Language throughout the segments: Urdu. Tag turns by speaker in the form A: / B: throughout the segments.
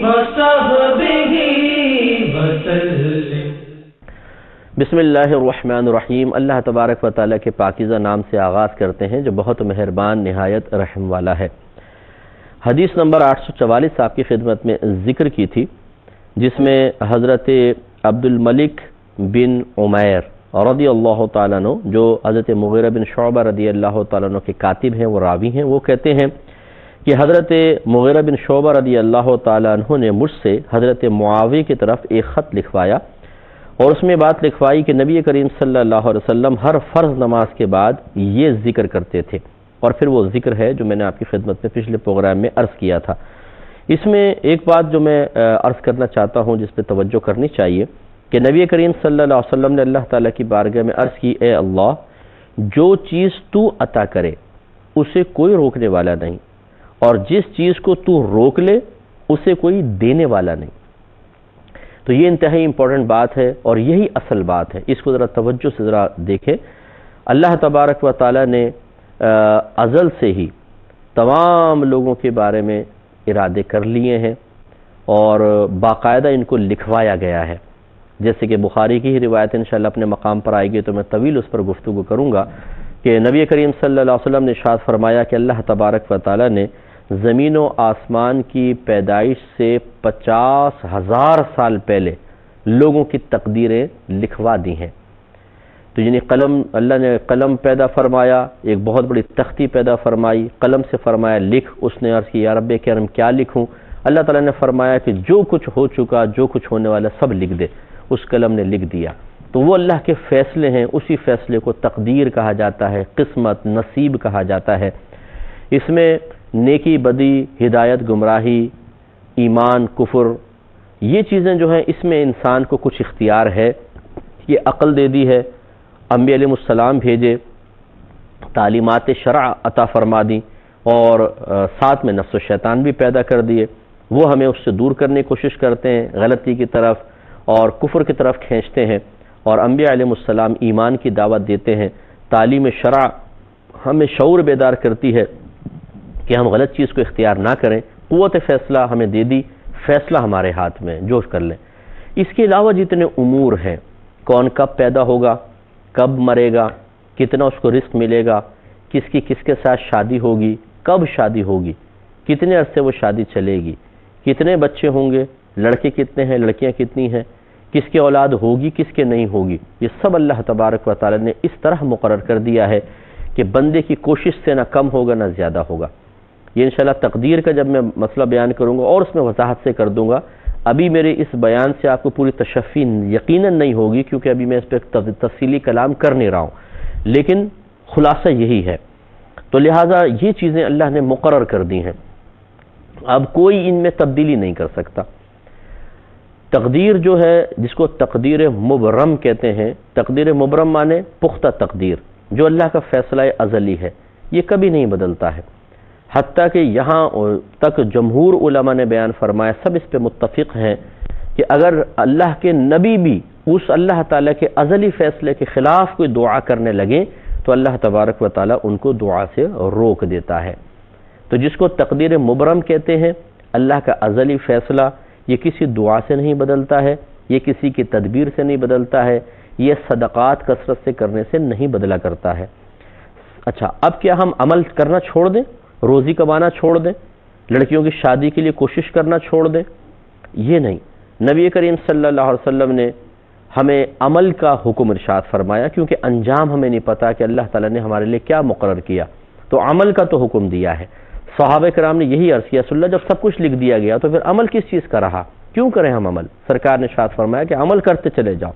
A: وصحبه وسلم۔
B: بسم اللہ الرحمن الرحیم۔ اللہ تبارک و تعالیٰ کے پاکیزہ نام سے آغاز کرتے ہیں جو بہت مہربان نہایت رحم والا ہے۔ حدیث نمبر 844 آپ کی خدمت میں ذکر کی تھی، جس میں حضرت عبد الملک بن عمیر رضی اللہ تعالیٰ عنہ، جو حضرت مغیرہ بن شعبہ رضی اللہ تعالیٰ عنہ کے کاتب ہیں، وہ راوی ہیں، وہ کہتے ہیں کہ حضرت مغیرہ بن شعبہ رضی اللہ تعالیٰ عنہ نے مجھ سے حضرت معاویہ کی طرف ایک خط لکھوایا، اور اس میں بات لکھوائی کہ نبی کریم صلی اللہ علیہ وسلم ہر فرض نماز کے بعد یہ ذکر کرتے تھے، اور پھر وہ ذکر ہے جو میں نے آپ کی خدمت میں پچھلے پروگرام میں عرض کیا تھا۔ اس میں ایک بات جو میں عرض کرنا چاہتا ہوں، جس پہ توجہ کرنی چاہیے، کہ نبی کریم صلی اللہ علیہ وسلم نے اللہ تعالیٰ کی بارگاہ میں عرض کی، اے اللہ، جو چیز تو عطا کرے اسے کوئی روکنے والا نہیں، اور جس چیز کو تو روک لے اسے کوئی دینے والا نہیں۔ تو یہ انتہائی امپورٹنٹ بات ہے، اور یہی اصل بات ہے، اس کو ذرا توجہ سے ذرا دیکھیں۔ اللہ تبارک و تعالیٰ نے ازل سے ہی تمام لوگوں کے بارے میں ارادے کر لیے ہیں، اور باقاعدہ ان کو لکھوایا گیا ہے، جیسے کہ بخاری کی ہی روایت انشاءاللہ اپنے مقام پر آئے گی تو میں طویل اس پر گفتگو کروں گا، کہ نبی کریم صلی اللہ علیہ وسلم نے ارشاد فرمایا کہ اللہ تبارک و تعالیٰ نے زمین و آسمان کی پیدائش سے 50,000 سال پہلے لوگوں کی تقدیریں لکھوا دی ہیں۔ تو یعنی قلم، اللہ نے قلم پیدا فرمایا، ایک بہت بڑی تختی پیدا فرمائی، قلم سے فرمایا لکھ، اس نے عرض کی یا رب کرم کیا لکھوں؟ اللہ تعالیٰ نے فرمایا کہ جو کچھ ہو چکا، جو کچھ ہونے والا سب لکھ دے۔ اس قلم نے لکھ دیا۔ تو وہ اللہ کے فیصلے ہیں، اسی فیصلے کو تقدیر کہا جاتا ہے، قسمت، نصیب کہا جاتا ہے۔ اس میں نیکی، بدی، ہدایت، گمراہی، ایمان، کفر، یہ چیزیں جو ہیں اس میں انسان کو کچھ اختیار ہے۔ یہ عقل دے دی ہے، انبیاء علیہ السلام بھیجے، تعلیمات شرع عطا فرما دی، اور ساتھ میں نفس و شیطان بھی پیدا کر دیے۔ وہ ہمیں اس سے دور کرنے کی کوشش کرتے ہیں، غلطی کی طرف اور کفر کی طرف کھینچتے ہیں، اور انبیاء علیہ السلام ایمان کی دعوت دیتے ہیں۔ تعلیم شرع ہمیں شعور بیدار کرتی ہے کہ ہم غلط چیز کو اختیار نہ کریں۔ قوت فیصلہ ہمیں دے دی، فیصلہ ہمارے ہاتھ میں، جو کر لیں۔ اس کے علاوہ جتنے امور ہیں، کون کب پیدا ہوگا، کب مرے گا، کتنا اس کو رزق ملے گا، کس کی کس کے ساتھ شادی ہوگی، کب شادی ہوگی، کتنے عرصے وہ شادی چلے گی، کتنے بچے ہوں گے، لڑکے کتنے ہیں، لڑکیاں کتنی ہیں، کس کی اولاد ہوگی، کس کے نہیں ہوگی، یہ سب اللہ تبارک و تعالی نے اس طرح مقرر کر دیا ہے کہ بندے کی کوشش سے نہ کم ہوگا نہ زیادہ ہوگا۔ یہ انشاءاللہ تقدیر کا جب میں مسئلہ بیان کروں گا اور اس میں وضاحت سے کر دوں گا۔ ابھی میرے اس بیان سے آپ کو پوری تشفی یقیناً نہیں ہوگی، کیونکہ ابھی میں اس پہ تفصیلی کلام کر نہیں رہا ہوں، لیکن خلاصہ یہی ہے۔ تو لہٰذا یہ چیزیں اللہ نے مقرر کر دی ہیں، اب کوئی ان میں تبدیلی نہیں کر سکتا۔ تقدیر جو ہے، جس کو تقدیر مبرم کہتے ہیں، تقدیر مبرم مانے پختہ تقدیر، جو اللہ کا فیصلہ ازلی ہے، یہ کبھی نہیں بدلتا ہے۔ حتیٰ کہ یہاں تک جمہور علماء نے بیان فرمایا، سب اس پہ متفق ہیں کہ اگر اللہ کے نبی بھی اس اللہ تعالیٰ کے ازلی فیصلے کے خلاف کوئی دعا کرنے لگے تو اللہ تبارک و تعالیٰ ان کو دعا سے روک دیتا ہے۔ تو جس کو تقدیر مبرم کہتے ہیں، اللہ کا ازلی فیصلہ، یہ کسی دعا سے نہیں بدلتا ہے، یہ کسی کی تدبیر سے نہیں بدلتا ہے، یہ صدقات کثرت سے کرنے سے نہیں بدلا کرتا ہے۔ اچھا، اب کیا ہم عمل کرنا چھوڑ دیں، روزی کمانا چھوڑ دیں، لڑکیوں کی شادی کے لیے کوشش کرنا چھوڑ دیں؟ یہ نہیں۔ نبی کریم صلی اللہ علیہ وسلم نے ہمیں عمل کا حکم ارشاد فرمایا، کیونکہ انجام ہمیں نہیں پتا کہ اللہ تعالیٰ نے ہمارے لیے کیا مقرر کیا، تو عمل کا تو حکم دیا ہے۔ صحابہ کرام نے یہی عرض کیا، رسول اللہ جب سب کچھ لکھ دیا گیا تو پھر عمل کس چیز کا رہا، کیوں کریں ہم عمل؟ سرکار نے ارشاد فرمایا کہ عمل کرتے چلے جاؤ،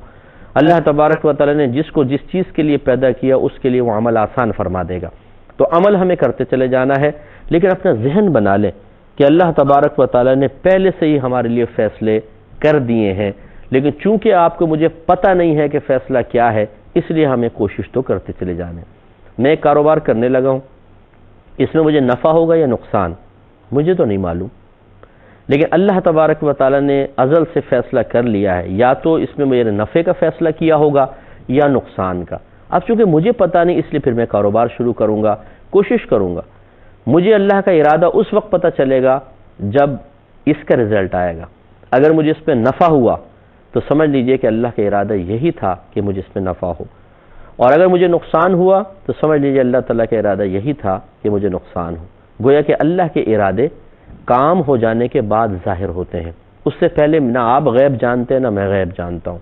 B: اللہ تبارک و تعالیٰ نے جس کو جس چیز کے لیے پیدا کیا اس کے لیے وہ عمل آسان فرما دے گا۔ تو عمل ہمیں کرتے چلے جانا ہے، لیکن اپنا ذہن بنا لیں کہ اللہ تبارک و تعالیٰ نے پہلے سے ہی ہمارے لیے فیصلے کر دیے ہیں، لیکن چونکہ آپ کو مجھے پتہ نہیں ہے کہ فیصلہ کیا ہے، اس لیے ہمیں کوشش تو کرتے چلے جانے۔ میں ایک کاروبار کرنے لگا ہوں، اس میں مجھے نفع ہوگا یا نقصان، مجھے تو نہیں معلوم، لیکن اللہ تبارک و تعالیٰ نے ازل سے فیصلہ کر لیا ہے، یا تو اس میں میرے نفع کا فیصلہ کیا ہوگا یا نقصان کا۔ اب چونکہ مجھے پتہ نہیں، اس لیے پھر میں کاروبار شروع کروں گا، کوشش کروں گا۔ مجھے اللہ کا ارادہ اس وقت پتہ چلے گا جب اس کا رزلٹ آئے گا۔ اگر مجھے اس پہ نفع ہوا تو سمجھ لیجئے کہ اللہ کا ارادہ یہی تھا کہ مجھے اس پہ نفع ہو، اور اگر مجھے نقصان ہوا تو سمجھ لیجئے اللہ تعالیٰ کا ارادہ یہی تھا کہ مجھے نقصان ہو۔ گویا کہ اللہ کے ارادے کام ہو جانے کے بعد ظاہر ہوتے ہیں، اس سے پہلے نہ آپ غیب جانتے ہیں نہ میں غیب جانتا ہوں۔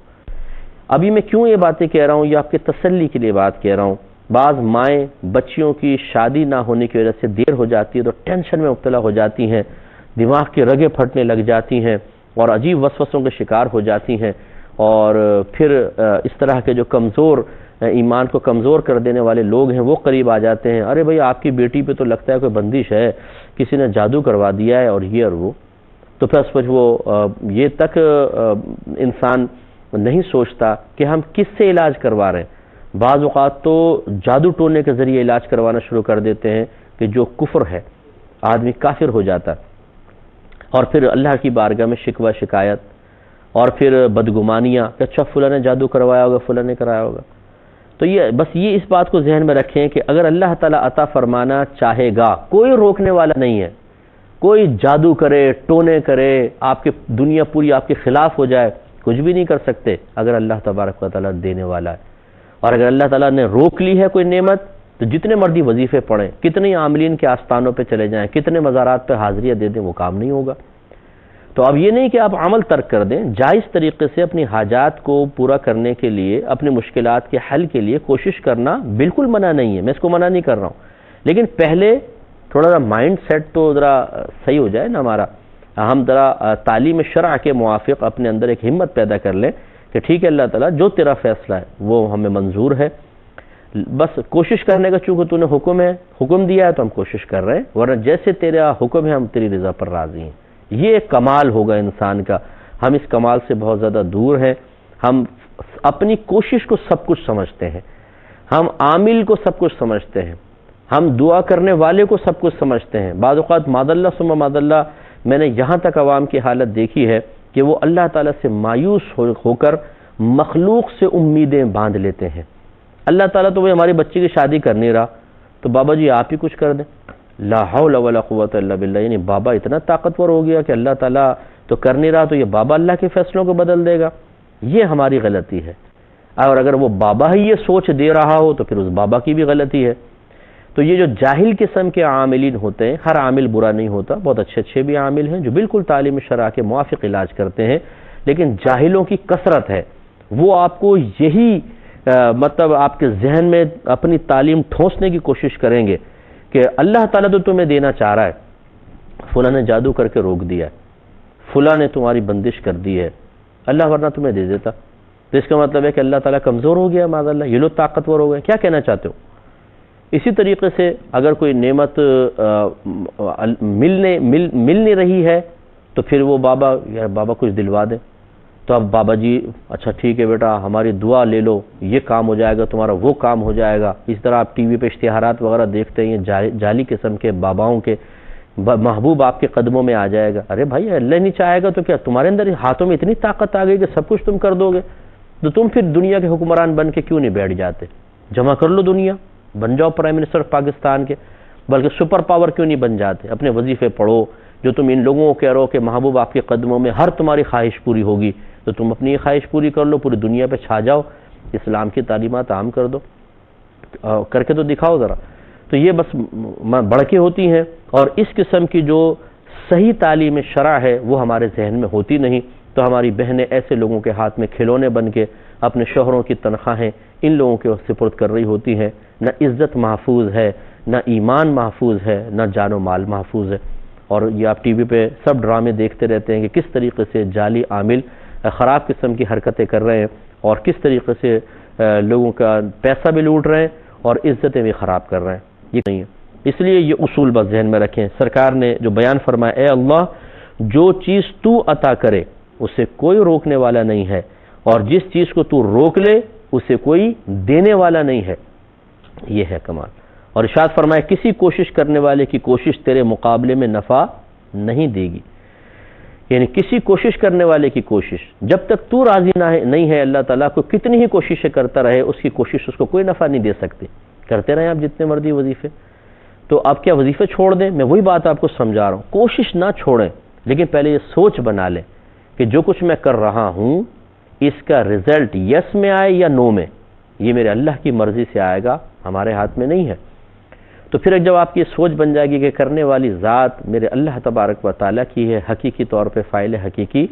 B: ابھی میں کیوں یہ باتیں کہہ رہا ہوں، یہ آپ کے تسلی کے لیے بات کہہ رہا ہوں۔ بعض مائیں بچیوں کی شادی نہ ہونے کی وجہ سے دیر ہو جاتی ہے تو ٹینشن میں مبتلا ہو جاتی ہیں، دماغ کی رگیں پھٹنے لگ جاتی ہیں اور عجیب وسوسوں کے شکار ہو جاتی ہیں، اور پھر اس طرح کے جو کمزور ایمان کو کمزور کر دینے والے لوگ ہیں وہ قریب آ جاتے ہیں، ارے بھائی آپ کی بیٹی پہ تو لگتا ہے کوئی بندش ہے، کسی نے جادو کروا دیا ہے اور یہ اور وہ، تو پھر وہ یہ تک انسان نہیں سوچتا کہ ہم کس سے علاج کروا رہے ہیں۔ بعض اوقات تو جادو ٹونے کے ذریعے علاج کروانا شروع کر دیتے ہیں کہ جو کفر ہے، آدمی کافر ہو جاتا ہے، اور پھر اللہ کی بارگاہ میں شکوہ شکایت، اور پھر بدگمانیاں کہ اچھا فلاں نے جادو کروایا ہوگا، فلاں نے کرایا ہوگا۔ تو یہ اس بات کو ذہن میں رکھیں کہ اگر اللہ تعالیٰ عطا فرمانا چاہے گا، کوئی روکنے والا نہیں ہے، کوئی جادو کرے ٹونے کرے، آپ کے دنیا پوری آپ کے خلاف ہو جائے، کچھ بھی نہیں کر سکتے اگر اللہ تبارک و تعالیٰ دینے والا ہے۔ اور اگر اللہ تعالیٰ نے روک لی ہے کوئی نعمت تو جتنے مرضی وظیفے پڑھیں، کتنے عاملین کے آستانوں پہ چلے جائیں، کتنے مزارات پہ حاضریاں دے دیں، وہ کام نہیں ہوگا۔ تو اب یہ نہیں کہ آپ عمل ترک کر دیں، جائز طریقے سے اپنی حاجات کو پورا کرنے کے لیے، اپنی مشکلات کے حل کے لیے کوشش کرنا بالکل منع نہیں ہے، میں اس کو منع نہیں کر رہا ہوں، لیکن پہلے تھوڑا سا مائنڈ سیٹ تو ذرا صحیح ہو جائے نا ہمارا، ہم ذرا تعلیم شرع کے موافق اپنے اندر ایک ہمت پیدا کر لیں کہ ٹھیک ہے اللہ تعالیٰ جو تیرا فیصلہ ہے وہ ہمیں منظور ہے، بس کوشش کرنے کا، چونکہ تو نے حکم دیا ہے تو ہم کوشش کر رہے ہیں، ورنہ جیسے تیرا حکم ہے ہم تیری رضا پر راضی ہیں۔ یہ ایک کمال ہوگا انسان کا، ہم اس کمال سے بہت زیادہ دور ہیں۔ ہم اپنی کوشش کو سب کچھ سمجھتے ہیں، ہم عامل کو سب کچھ سمجھتے ہیں، ہم دعا کرنے والے کو سب کچھ سمجھتے ہیں۔ بعض اوقات ماد اللہ ثم ماد اللہ، میں نے یہاں تک عوام کی حالت دیکھی ہے کہ وہ اللہ تعالیٰ سے مایوس ہو کر مخلوق سے امیدیں باندھ لیتے ہیں۔ اللہ تعالیٰ تو وہ ہماری بچی کی شادی کر نہیں رہا، تو بابا جی آپ ہی کچھ کر دیں۔ لا حول ولا قوت الا باللہ، یعنی بابا اتنا طاقتور ہو گیا کہ اللہ تعالیٰ تو کر نہیں رہا تو یہ بابا اللہ کے فیصلوں کو بدل دے گا۔ یہ ہماری غلطی ہے، اور اگر وہ بابا ہی یہ سوچ دے رہا ہو تو پھر اس بابا کی بھی غلطی ہے۔ تو یہ جو جاہل قسم کے عاملین ہوتے ہیں، ہر عامل برا نہیں ہوتا، بہت اچھے بھی عامل ہیں جو بالکل تعلیم شرع کے موافق علاج کرتے ہیں، لیکن جاہلوں کی کثرت ہے، وہ آپ کو یہی مطلب آپ کے ذہن میں اپنی تعلیم ٹھونسنے کی کوشش کریں گے کہ اللہ تعالیٰ تو تمہیں دینا چاہ رہا ہے، فلاں نے جادو کر کے روک دیا ہے، فلاں نے تمہاری بندش کر دی ہے، اللہ ورنہ تمہیں دے دیتا۔ تو اس کا مطلب ہے کہ اللہ تعالیٰ کمزور ہو گیا، معاذ اللہ، یہ لوگ طاقتور ہو گئے، کیا کہنا چاہتے ہو؟ اسی طریقے سے اگر کوئی نعمت مل نہیں رہی ہے تو پھر وہ بابا کچھ دلوا دیں، تو اب بابا جی اچھا ٹھیک ہے بیٹا ہماری دعا لے لو، یہ کام ہو جائے گا تمہارا، وہ کام ہو جائے گا۔ اس طرح آپ ٹی وی پہ اشتہارات وغیرہ دیکھتے ہیں، جعلی قسم کے باباؤں کے محبوب آپ کے قدموں میں آ جائے گا۔ ارے بھائی اللہ نہیں چاہے گا تو کیا تمہارے اندر ہاتھوں میں اتنی طاقت آ گئی کہ سب کچھ تم کر دو گے؟ تو تم پھر دنیا کے حکمران بن کے کیوں نہیں بیٹھ جاتے؟ جمع کر لو دنیا، بن جاؤ پرائم منسٹر پاکستان کے، بلکہ سپر پاور کیوں نہیں بن جاتے؟ اپنے وظیفے پڑھو، جو تم ان لوگوں کو کہہ رہو کہ محبوب آپ کے قدموں میں ہر تمہاری خواہش پوری ہوگی، تو تم اپنی یہ خواہش پوری کر لو، پوری دنیا پہ چھا جاؤ، اسلام کی تعلیمات عام کر دو، کر کے تو دکھاؤ ذرا۔ تو یہ بس بڑکیں ہوتی ہیں، اور اس قسم کی جو صحیح تعلیم شرع ہے وہ ہمارے ذہن میں ہوتی نہیں، تو ہماری بہنیں ایسے لوگوں کے ہاتھ میں کھلونے بن کے اپنے شوہروں کی تنخواہیں ان لوگوں کے سپرد کر رہی ہوتی ہیں۔ نہ عزت محفوظ ہے، نہ ایمان محفوظ ہے، نہ جان و مال محفوظ ہے۔ اور یہ آپ ٹی وی پہ سب ڈرامے دیکھتے رہتے ہیں کہ کس طریقے سے جعلی عامل خراب قسم کی حرکتیں کر رہے ہیں، اور کس طریقے سے لوگوں کا پیسہ بھی لوٹ رہے ہیں اور عزتیں بھی خراب کر رہے ہیں۔ یہ نہیں ہے، اس لیے یہ اصول بس ذہن میں رکھیں۔ سرکار نے جو بیان فرمایا، اے اللہ جو چیز تو عطا کرے اسے کوئی روکنے والا نہیں ہے، اور جس چیز کو تو روک لے اسے کوئی دینے والا نہیں ہے، یہ ہے کمال۔ اور ارشاد فرمایا کسی کوشش کرنے والے کی کوشش تیرے مقابلے میں نفع نہیں دے گی، یعنی کسی کوشش کرنے والے کی کوشش جب تک تو راضی نہیں ہے، اللہ تعالیٰ کو کتنی ہی کوششیں کرتا رہے اس کی کوشش اس کو کوئی نفع نہیں دے سکتی۔ کرتے رہیں آپ جتنے مرضی وظیفے، تو آپ کیا وظیفے چھوڑ دیں؟ میں وہی بات آپ کو سمجھا رہا ہوں، کوشش نہ چھوڑیں، لیکن پہلے یہ سوچ بنا لیں کہ جو کچھ میں کر رہا ہوں اس کا رزلٹ یس میں آئے یا نو میں، یہ میرے اللہ کی مرضی سے آئے گا، ہمارے ہاتھ میں نہیں ہے۔ تو پھر جب آپ کی سوچ بن جائے گی کہ کرنے والی ذات میرے اللہ تبارک و تعالیٰ کی ہے، حقیقی طور پہ فاعل حقیقی،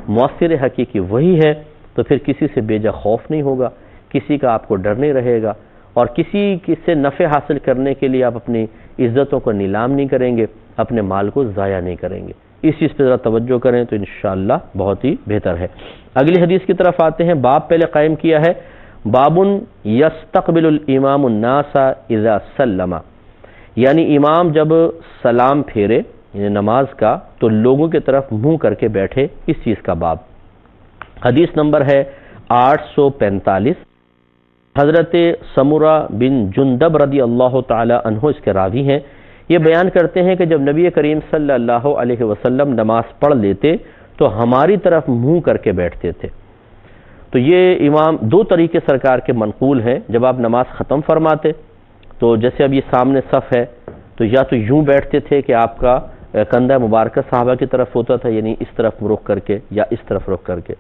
B: مؤثر حقیقی وہی ہے، تو پھر کسی سے بیجا خوف نہیں ہوگا، کسی کا آپ کو ڈر نہیں رہے گا، اور کسی سے نفع حاصل کرنے کے لیے آپ اپنی عزتوں کو نیلام نہیں کریں گے، اپنے مال کو ضائع نہیں کریں گے۔ اس چیز پہ ذرا توجہ کریں تو انشاءاللہ بہت ہی بہتر ہے۔ اگلی حدیث کی طرف آتے ہیں۔ باب پہلے قائم کیا ہے، باب یستقبل الامام الناس اذا سلم، یعنی امام جب سلام پھیرے یعنی نماز کا تو لوگوں کی طرف منہ کر کے بیٹھے، اس چیز کا باب۔ حدیث نمبر ہے 845۔ حضرت سمرہ بن جندب رضی اللہ تعالی عنہ اس کے راوی ہیں، یہ بیان کرتے ہیں کہ جب نبی کریم صلی اللہ علیہ وسلم نماز پڑھ لیتے تو ہماری طرف منہ کر کے بیٹھتے تھے۔ تو یہ امام دو طریقے سرکار کے منقول ہیں، جب آپ نماز ختم فرماتے تو جیسے اب یہ سامنے صف ہے تو یا تو یوں بیٹھتے تھے کہ آپ کا کندھا مبارکہ صحابہ کی طرف ہوتا تھا، یعنی اس طرف رخ کر کے یا اس طرف رخ کر کے،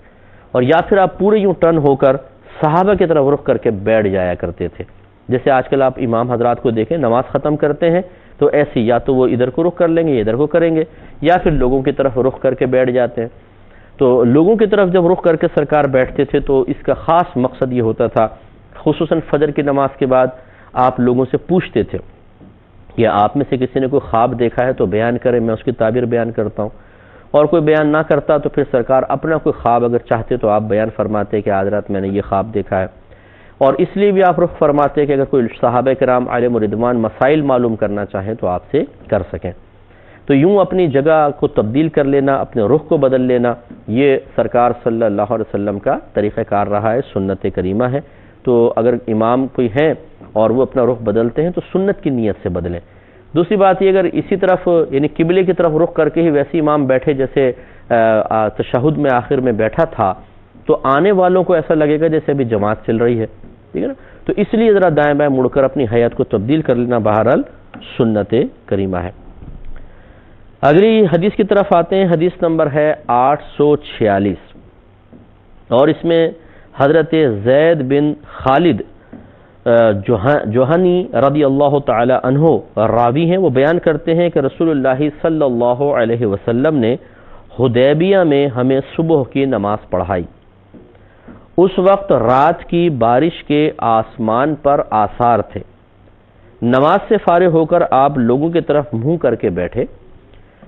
B: اور یا پھر آپ پورے یوں ٹرن ہو کر صحابہ کی طرف رخ کر کے بیٹھ جایا کرتے تھے۔ جیسے آج کل آپ امام حضرات کو دیکھیں نماز ختم کرتے ہیں تو ایسی یا تو وہ ادھر کو رخ کر لیں گے یا ادھر کو کریں گے، یا پھر لوگوں کی طرف رخ کر کے بیٹھ جاتے ہیں۔ تو لوگوں کی طرف جب رخ کر کے سرکار بیٹھتے تھے تو اس کا خاص مقصد یہ ہوتا تھا، خصوصاً فجر کی نماز کے بعد آپ لوگوں سے پوچھتے تھے یا آپ میں سے کسی نے کوئی خواب دیکھا ہے تو بیان کرے، میں اس کی تعبیر بیان کرتا ہوں، اور کوئی بیان نہ کرتا تو پھر سرکار اپنا کوئی خواب اگر چاہتے تو آپ بیان فرماتے کہ آج رات میں نے یہ خواب دیکھا ہے، اور اس لیے بھی آپ رخ فرماتے کہ اگر کوئی صحابہ کرام علیہم الرضوان مسائل معلوم کرنا چاہیں تو آپ سے کر سکیں۔ تو یوں اپنی جگہ کو تبدیل کر لینا، اپنے رخ کو بدل لینا، یہ سرکار صلی اللہ علیہ وسلم کا طریقہ کار رہا ہے، سنت کریمہ ہے۔ تو اگر امام کوئی ہیں اور وہ اپنا رخ بدلتے ہیں تو سنت کی نیت سے بدلیں۔ دوسری بات یہ، اگر اسی طرف یعنی قبلے کی طرف رخ کر کے ہی ویسے امام بیٹھے جیسے تشہد میں آخر میں بیٹھا تھا تو آنے والوں کو ایسا لگے گا جیسے ابھی جماعت چل رہی ہے، ٹھیک ہے نا؟ تو اس لیے ذرا دائیں بائیں مڑ کر اپنی حیات کو تبدیل کر لینا بہرحال سنت کریمہ ہے۔ اگلی حدیث کی طرف آتے ہیں۔ حدیث نمبر ہے 846، اور اس میں حضرت زید بن خالد جوہنی رضی اللہ تعالی عنہ راوی ہیں، وہ بیان کرتے ہیں کہ رسول اللہ صلی اللہ علیہ وسلم نے حدیبیہ میں ہمیں صبح کی نماز پڑھائی۔ اس وقت رات کی بارش کے آسمان پر آثار تھے۔ نماز سے فارغ ہو کر آپ لوگوں کی طرف منہ کر کے بیٹھے،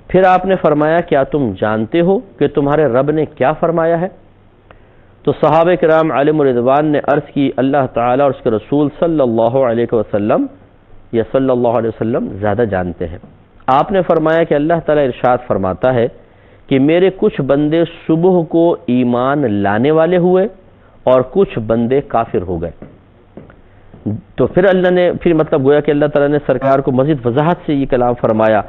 B: پھر آپ نے فرمایا کیا تم جانتے ہو کہ تمہارے رب نے کیا فرمایا ہے؟ تو صحابہ کرام علیہم الرضوان نے عرض کی اللہ تعالیٰ اور اس کے رسول صلی اللہ علیہ وسلم یا صلی اللہ علیہ وسلم زیادہ جانتے ہیں۔ آپ نے فرمایا کہ اللہ تعالیٰ ارشاد فرماتا ہے کہ میرے کچھ بندے صبح کو ایمان لانے والے ہوئے اور کچھ بندے کافر ہو گئے۔ تو پھر اللہ نے مطلب گویا کہ اللہ تعالیٰ نے سرکار کو مزید وضاحت سے یہ کلام فرمایا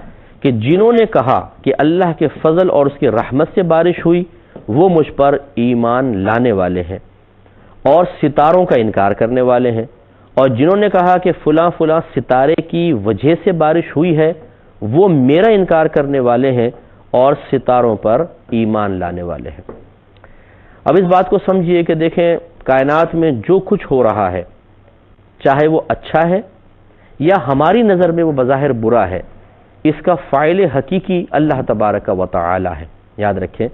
B: کہ جنہوں نے کہا کہ اللہ کے فضل اور اس کی رحمت سے بارش ہوئی وہ مجھ پر ایمان لانے والے ہیں اور ستاروں کا انکار کرنے والے ہیں، اور جنہوں نے کہا کہ فلاں فلاں ستارے کی وجہ سے بارش ہوئی ہے وہ میرا انکار کرنے والے ہیں اور ستاروں پر ایمان لانے والے ہیں۔ اب اس بات کو سمجھیے کہ دیکھیں کائنات میں جو کچھ ہو رہا ہے چاہے وہ اچھا ہے یا ہماری نظر میں وہ بظاہر برا ہے، اس کا فاعل حقیقی اللہ تبارک و تعالی ہے۔ یاد رکھیں،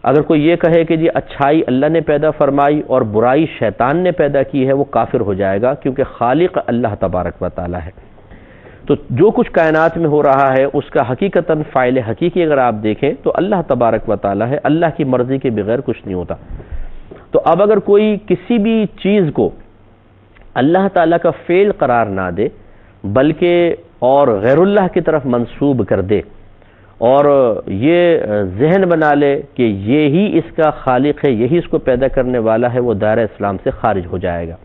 B: اگر کوئی یہ کہے کہ جی اچھائی اللہ نے پیدا فرمائی اور برائی شیطان نے پیدا کی ہے وہ کافر ہو جائے گا، کیونکہ خالق اللہ تبارک و تعالی ہے۔ تو جو کچھ کائنات میں ہو رہا ہے اس کا حقیقتاً فاعل حقیقی اگر آپ دیکھیں تو اللہ تبارک و تعالی ہے، اللہ کی مرضی کے بغیر کچھ نہیں ہوتا۔ تو اب اگر کوئی کسی بھی چیز کو اللہ تعالیٰ کا فعل قرار نہ دے بلکہ اور غیر اللہ کی طرف منسوب کر دے اور یہ ذہن بنا لے کہ یہی اس کا خالق ہے، یہی اس کو پیدا کرنے والا ہے، وہ دائرہ اسلام سے خارج ہو جائے گا۔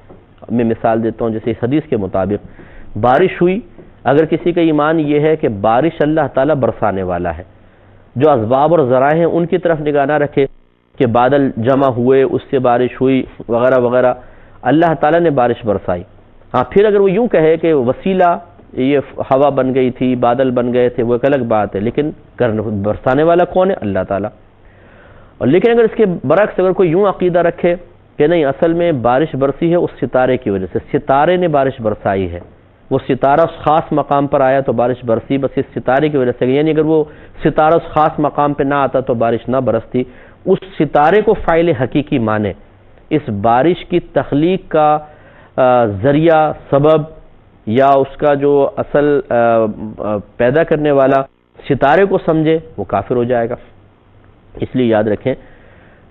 B: میں مثال دیتا ہوں، جیسے اس حدیث کے مطابق بارش ہوئی، اگر کسی کا ایمان یہ ہے کہ بارش اللہ تعالیٰ برسانے والا ہے، جو اسباب اور ذرائع ہیں ان کی طرف نگاہ نہ رکھے کہ بادل جمع ہوئے اس سے بارش ہوئی وغیرہ وغیرہ، اللہ تعالیٰ نے بارش برسائی۔ ہاں پھر اگر وہ یوں کہے کہ وسیلہ یہ ہوا بن گئی تھی، بادل بن گئے تھے، وہ ایک الگ بات ہے، لیکن برسانے والا کون ہے؟ اللہ تعالیٰ۔ اور لیکن اگر اس کے برعکس اگر کوئی یوں عقیدہ رکھے کہ نہیں اصل میں بارش برسی ہے اس ستارے کی وجہ سے، ستارے نے بارش برسائی ہے، وہ ستارہ اس خاص مقام پر آیا تو بارش برسی بس اس ستارے کی وجہ سے، یعنی اگر وہ ستارہ اس خاص مقام پہ نہ آتا تو بارش نہ برستی، اس ستارے کو فاعل حقیقی مانے، اس بارش کی تخلیق کا ذریعہ، سبب یا اس کا جو اصل پیدا کرنے والا ستارے کو سمجھے، وہ کافر ہو جائے گا۔ اس لیے یاد رکھیں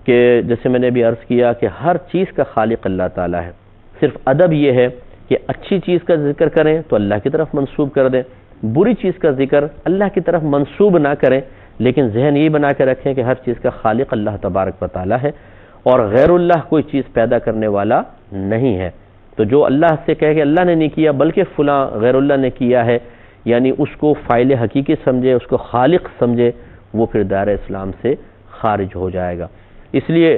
B: کہ جیسے میں نے بھی عرض کیا کہ ہر چیز کا خالق اللہ تعالیٰ ہے، صرف ادب یہ ہے کہ اچھی چیز کا ذکر کریں تو اللہ کی طرف منسوب کر دیں، بری چیز کا ذکر اللہ کی طرف منسوب نہ کریں، لیکن ذہن یہ بنا کے رکھیں کہ ہر چیز کا خالق اللہ تبارک و تعالیٰ ہے اور غیر اللہ کوئی چیز پیدا کرنے والا نہیں ہے۔ تو جو اللہ سے کہے کہ اللہ نے نہیں کیا بلکہ فلاں غیر اللہ نے کیا ہے، یعنی اس کو فاعل حقیقی سمجھے، اس کو خالق سمجھے، وہ پھر دائرہ اسلام سے خارج ہو جائے گا۔ اس لیے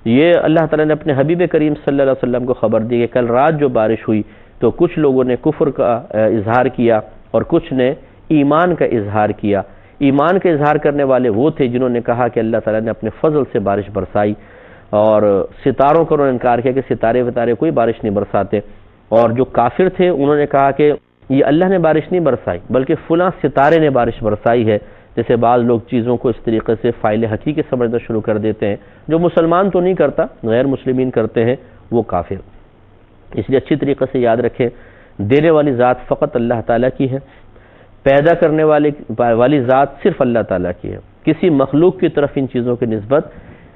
B: یہ اللہ تعالیٰ نے اپنے حبیب کریم صلی اللہ علیہ وسلم کو خبر دی کہ کل رات جو بارش ہوئی تو کچھ لوگوں نے کفر کا اظہار کیا اور کچھ نے ایمان کا اظہار کیا۔ ایمان کا اظہار کرنے والے وہ تھے جنہوں نے کہا کہ اللہ تعالیٰ نے اپنے فضل سے بارش برسائی، اور ستاروں کا انہوں نے انکار کیا کہ ستارے وتارے کوئی بارش نہیں برساتے، اور جو کافر تھے انہوں نے کہا کہ یہ اللہ نے بارش نہیں برسائی بلکہ فلاں ستارے نے بارش برسائی ہے۔ جیسے بعض لوگ چیزوں کو اس طریقے سے فاعل حقیقی سمجھنا شروع کر دیتے ہیں، جو مسلمان تو نہیں کرتا، غیر مسلمین کرتے ہیں، وہ کافر۔ اس لیے اچھی طریقے سے یاد رکھیں دینے والی ذات فقط اللہ تعالیٰ کی ہے، پیدا کرنے والی ذات صرف اللہ تعالیٰ کی ہے، کسی مخلوق کی طرف ان چیزوں کی نسبت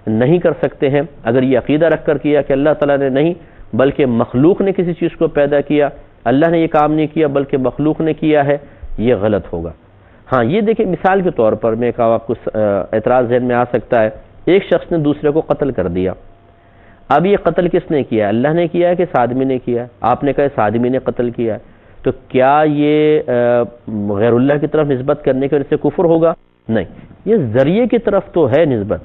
B: نہیں کر سکتے ہیں۔ اگر یہ عقیدہ رکھ کر کیا کہ اللہ تعالیٰ نے نہیں بلکہ مخلوق نے کسی چیز کو پیدا کیا، اللہ نے یہ کام نہیں کیا بلکہ مخلوق نے کیا ہے، یہ غلط ہوگا۔ ہاں یہ دیکھیں مثال کے طور پر میں کہا آپ کو اعتراض ذہن میں آ سکتا ہے، ایک شخص نے دوسرے کو قتل کر دیا، اب یہ قتل کس نے کیا؟ اللہ نے کیا ہے کہ اس آدمی نے کیا ہے؟ آپ نے کہا اس آدمی نے قتل کیا ہے، تو کیا یہ غیر اللہ کی طرف نسبت کرنے کی وجہ سے کفر ہوگا؟ نہیں، یہ ذریعے کی طرف تو ہے نسبت،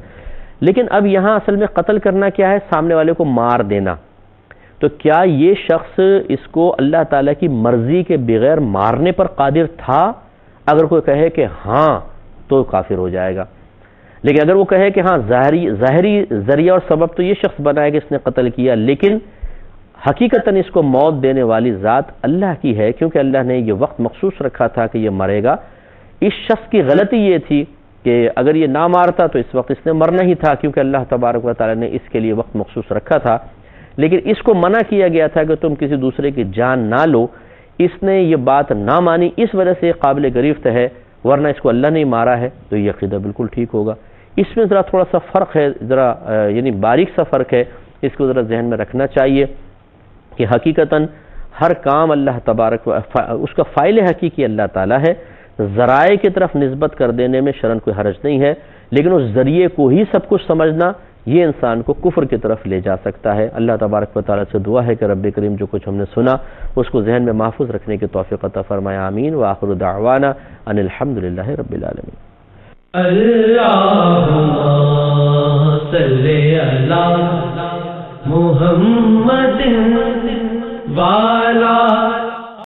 B: لیکن اب یہاں اصل میں قتل کرنا کیا ہے؟ سامنے والے کو مار دینا۔ تو کیا یہ شخص اس کو اللہ تعالیٰ کی مرضی کے بغیر مارنے پر قادر تھا؟ اگر کوئی کہے کہ ہاں تو کافر ہو جائے گا، لیکن اگر وہ کہے کہ ہاں ظاہری ذریعہ اور سبب تو یہ شخص بنا ہے کہ اس نے قتل کیا، لیکن حقیقتاً اس کو موت دینے والی ذات اللہ کی ہے، کیونکہ اللہ نے یہ وقت مخصوص رکھا تھا کہ یہ مرے گا۔ اس شخص کی غلطی یہ تھی کہ اگر یہ نہ مارتا تو اس وقت اس نے مرنا ہی تھا، کیونکہ اللہ تبارک و تعالیٰ نے اس کے لیے وقت مخصوص رکھا تھا، لیکن اس کو منع کیا گیا تھا کہ تم کسی دوسرے کی جان نہ لو۔ اس نے یہ بات نہ مانی، اس وجہ سے قابل گرفت ہے، ورنہ اس کو اللہ نے مارا ہے تو یہ عقیدہ بالکل ٹھیک ہوگا۔ اس میں ذرا تھوڑا سا فرق ہے، ذرا یعنی باریک سا فرق ہے، اس کو ذرا ذہن میں رکھنا چاہیے کہ حقیقتاً ہر کام اللہ تبارک اس کا فاعل حقیقی اللہ تعالیٰ ہے، ذرائع کی طرف نسبت کر دینے میں شرعاً کوئی حرج نہیں ہے، لیکن اس ذریعے کو ہی سب کچھ سمجھنا یہ انسان کو کفر کی طرف لے جا سکتا ہے۔ اللہ تبارک و تعالیٰ سے دعا ہے کہ رب کریم جو کچھ ہم نے سنا اس کو ذہن میں محفوظ رکھنے کی توفیق عطا فرمائے، آمین۔ وآخر دعوانا ان الحمدللہ رب العالمین۔
A: اللہم صلی علی محمد وعلی